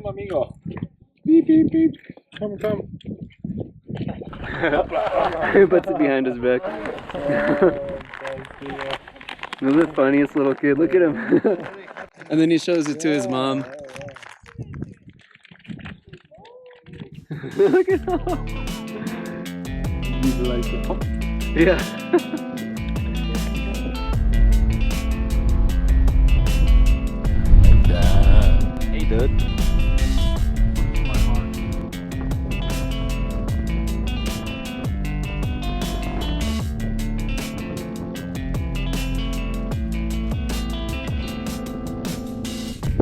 Come, amigo. Beep, beep, beep. Come, come. He puts it behind his back. He's the funniest little kid. Look at him. And then he shows it to his mom. Look at him. Yeah. Hey, dude.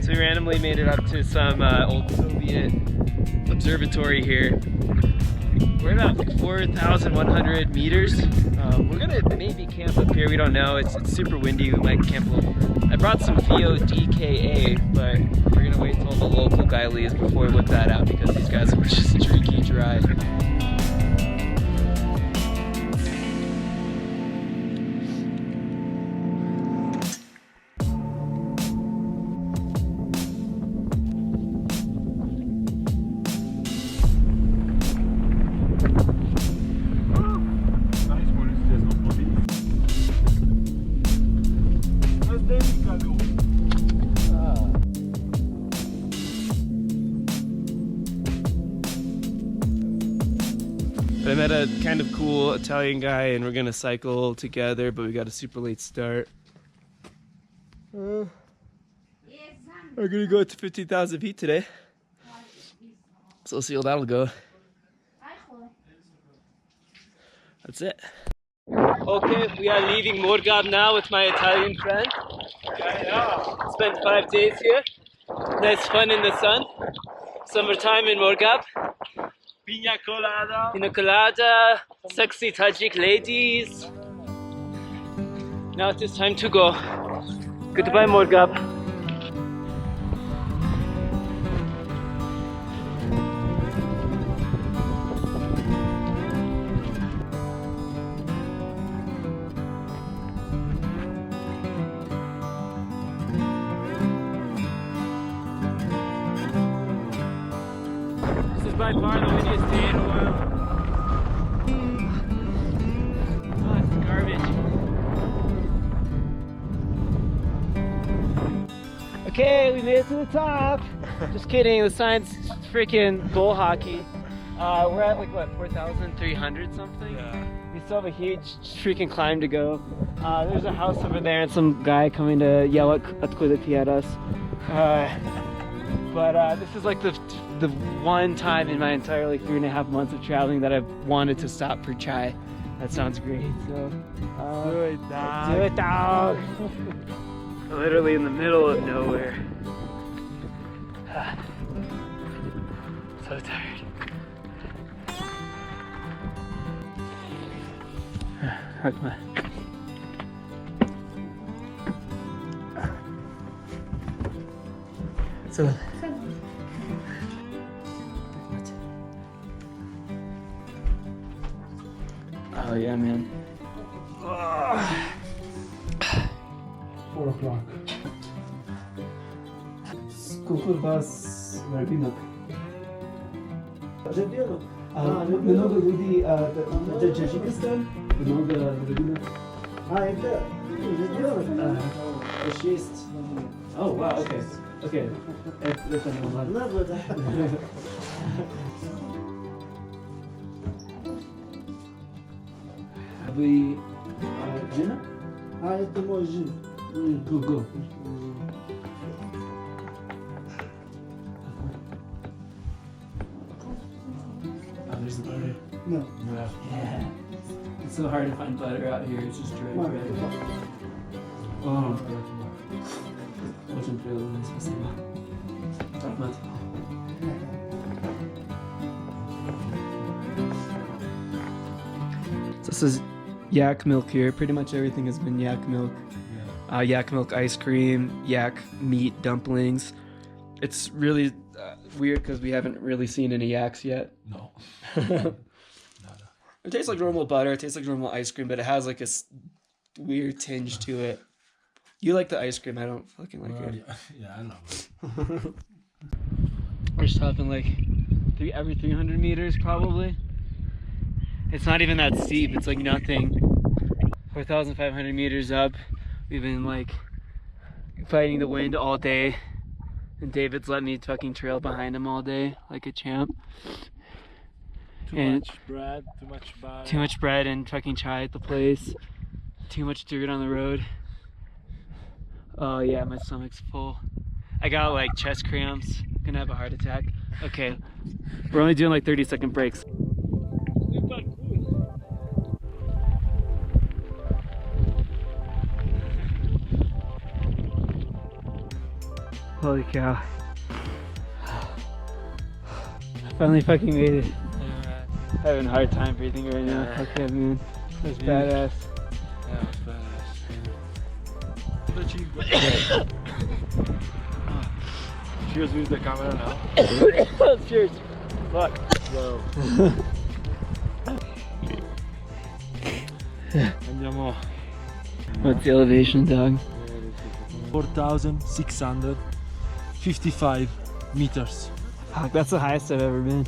So we randomly made it up to some old Soviet observatory here. We're about 4,100 meters. We're gonna maybe camp up here, we don't know. It's super windy, we might camp a little. I brought some VODKA, but we're gonna wait till the local guy leaves before we whip that out because these guys are just streaky dry. I met a kind of cool Italian guy and we're gonna cycle together, but we got a super late start. We're gonna go to 50,000 feet today. So we'll see how that'll go. That's it. Okay, we are leaving Morgab now with my Italian friend. Spent 5 days here. Nice fun in the sun. Summertime in Morgab. Pina colada. Pina colada. Sexy Tajik ladies. Now it is time to go. Goodbye, Morgab. This is by far the windiest day in a while. Oh, it's garbage. Okay, we made it to the top. Just kidding, the sign's freaking bull hockey. We're at like what, 4,300 something? Yeah. We still have a huge freaking climb to go. There's a house over there and some guy coming to yell at us. But this is like the one time in my entire like 3.5 months of traveling that I've wanted to stop for chai. That sounds great. So do it, dog. Do it, dog. Literally in the middle of nowhere. So tired. Oh, come on. So. Oh yeah, man. 4 o'clock. School bus, Maribina. Много ljudi Tajikistan, много Maribina. Это 6. Oh wow, okay. Okay. Это нормально. Вы Jina? Это мой жен. Go. Oh, there's the butter. No. Yeah. It's so hard to find butter out here. It's just dry bread. Oh. Очень приятно, спасибо. Ahmad. So this is yak milk here. Pretty much everything has been yak milk. Yak milk ice cream, yak meat dumplings. It's really weird because we haven't really seen any yaks yet. No. It tastes like normal butter. It tastes like normal ice cream, but it has like a weird tinge to it. You like the ice cream. I don't fucking like it. Yeah, I know. stopping like every 300 meters probably. It's not even that steep, it's like nothing. 4,500 meters up. We've been like fighting the wind all day. And David's let me fucking trail behind him all day like a champ. Too much bread, Too much bread and fucking chai at the place. Too much dirt on the road. Oh yeah, my stomach's full. I got like chest cramps. Gonna have a heart attack. Okay, we're only doing like 30-second breaks. Holy cow. I finally fucking made it. Having a hard time breathing right now. Okay, man. That's badass. Yeah, it's badass. Cheers with the camera now. Cheers. Fuck. Wow. Andiamo. What's the elevation, dog? 4,655 meters. Fuck, that's the highest I've ever been.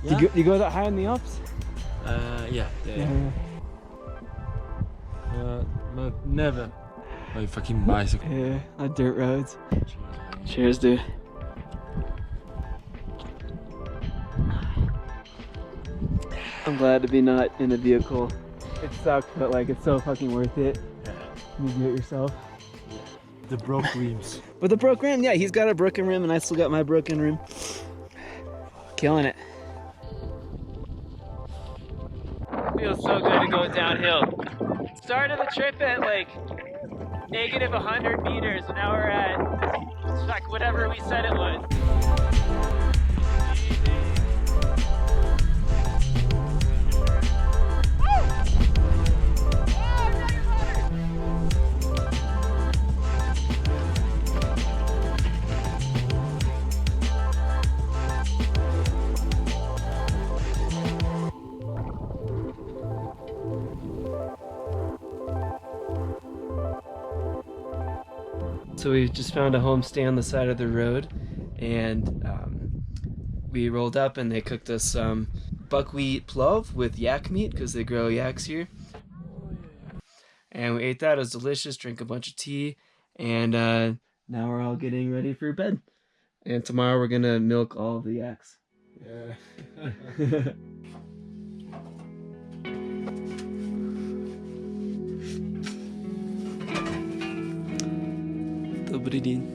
Yeah? You go that high in the Alps? Yeah. But never by fucking bicycle. Yeah, on dirt roads. Cheers, dude. I'm glad to be not in a vehicle. It sucks, but like it's so fucking worth it. You do it yourself. The broke rims. But the broke rim, yeah, he's got a broken rim and I still got my broken rim. Killing it. Feels so good to go downhill. Started the trip at like negative 100 meters and now we're at like whatever we said it was. So we just found a homestay on the side of the road, and we rolled up and they cooked us some buckwheat plov with yak meat because they grow yaks here. And we ate that. It was delicious. Drank a bunch of tea, and now we're all getting ready for bed. And tomorrow we're gonna milk all of the yaks. Yeah. Dobry dzień.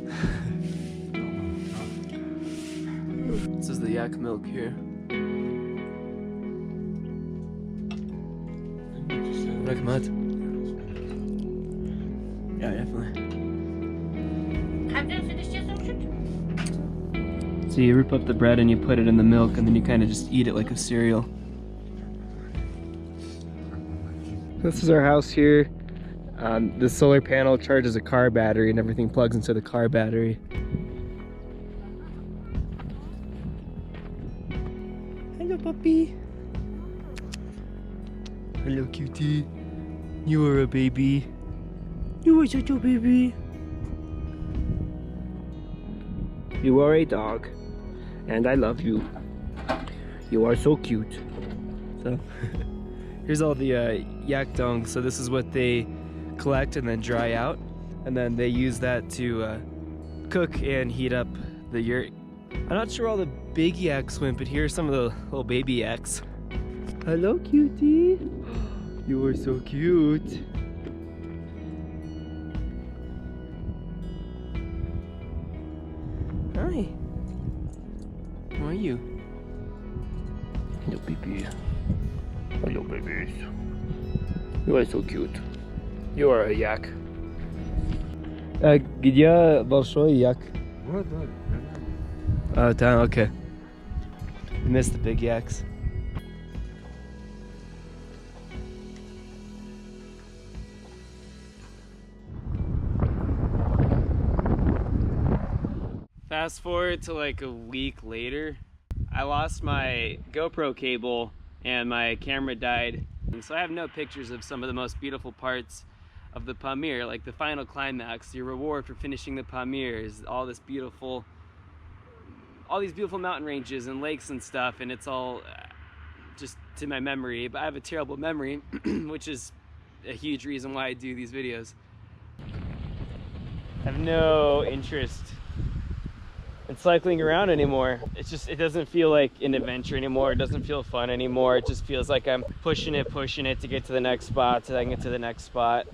This is the yak milk here. Recommend. Yeah, definitely. So you rip up the bread and you put it in the milk and then you kind of just eat it like a cereal. This is our house here. The solar panel charges a car battery and everything plugs into the car battery. Hello, puppy. Hello, cutie. You are a baby. You are such a baby. You are a dog, and I love you. You are so cute. So, here's all the yak dung. So this is what they collect and then dry out, and then they use that to cook and heat up the yurt. I'm not sure all the big yaks went, but here's some of the little baby yaks. Hello, cutie. You are so cute. Hi. How are you? Hello, baby. Hello, babies. You are so cute. You are a yak. Где большой yak? Oh, damn, okay. You missed the big yaks. Fast forward to like a week later, I lost my GoPro cable and my camera died. And so I have no pictures of some of the most beautiful parts of the Pamir, like the final climax. Your reward for finishing the Pamir is all this beautiful all these beautiful mountain ranges and lakes and stuff, and it's all just to my memory. But I have a terrible memory, which is a huge reason why I do these videos. I have no interest in cycling around anymore. It's just, it doesn't feel like an adventure anymore. It doesn't feel fun anymore. It just feels like I'm pushing it to get to the next spot, so I can get to the next spot.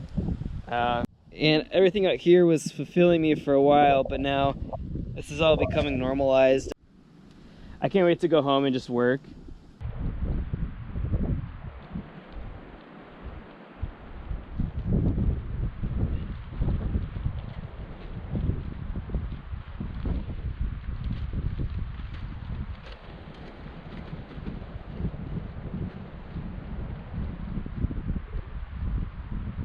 And everything out here was fulfilling me for a while, but now this is all becoming normalized. I can't wait to go home and just work.